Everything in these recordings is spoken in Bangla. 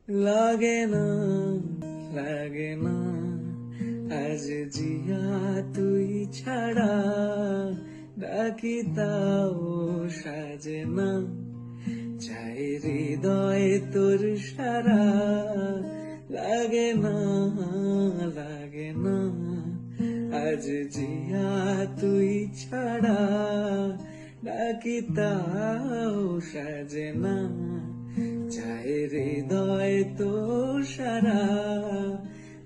লাগে না, লাগে না, আজ জিয়া তুই ছাড়া, ডাকি তাও সাজে না, চাই হৃদয় তোর সারা, লাগে না, লাগে না, আজ জিয়া তুই ছাড়া, ডাকি তাও সাজে না, চাই হৃদয় তোর সারা,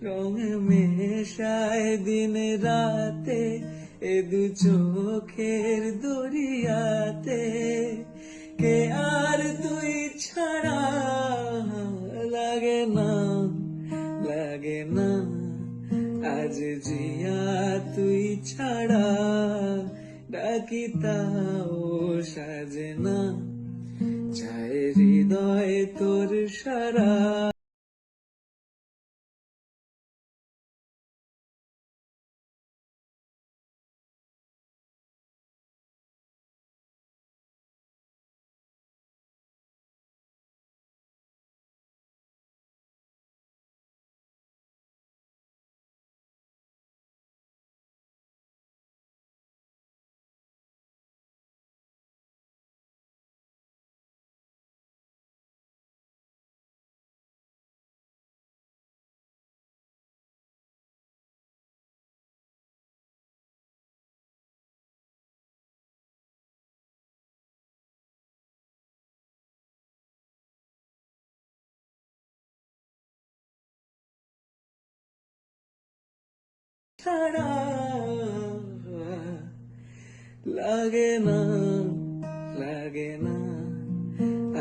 রং মেশায় দিন রাতে, এ দু চোখের দরিয়াতে, কে আর তুই ছাড়া, লাগে না, লাগে না, আজ জিয়া তুই ছাড়া, ডাকি তাও সাজে না, চাই হৃদয় তোর সারা। ছাড়া লাগে না, লাগে না,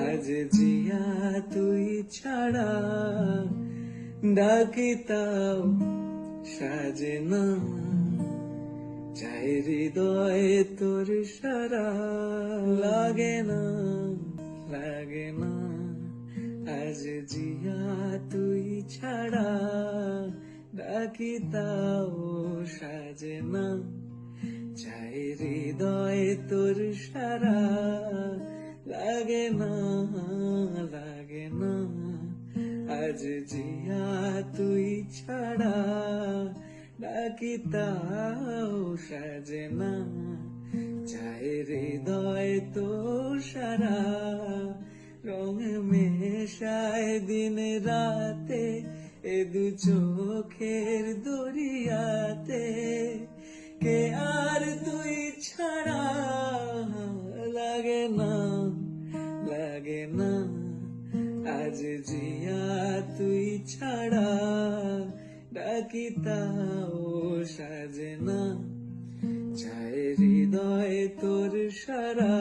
আজ জিয়া তুই ছাড়া, ডাকি তাও সাজে না, চাই হৃদয় তোর সারা, লাগে না, লাগে না, আজ জিয়া তুই ছাড়া, ডাকি তাও সাজে না, চাই হৃদয় তোর সারা, লাগে না, লাগে না, আজ জিয়া তুই ছাড়া, ডাকি তাও সাজে না, চাই হৃদয় তোর সারা, রং মেশায় দিন রাতে, এ দু চোখের দরিয়াতে, কে আর তুই ছাড়া, লাগে না, লাগে না, আজ জিয়া তুই ছাড়া, ডাকি তাও সাজে না, চাই হৃদয় তোর সারা।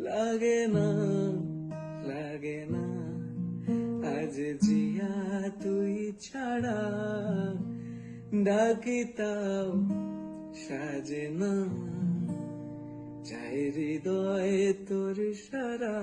লাগে না, লাগে না, আজ জিয়া তুই ছাড়া, ডাকি তাও সাজে না, চাই হৃদয় তোর সারা।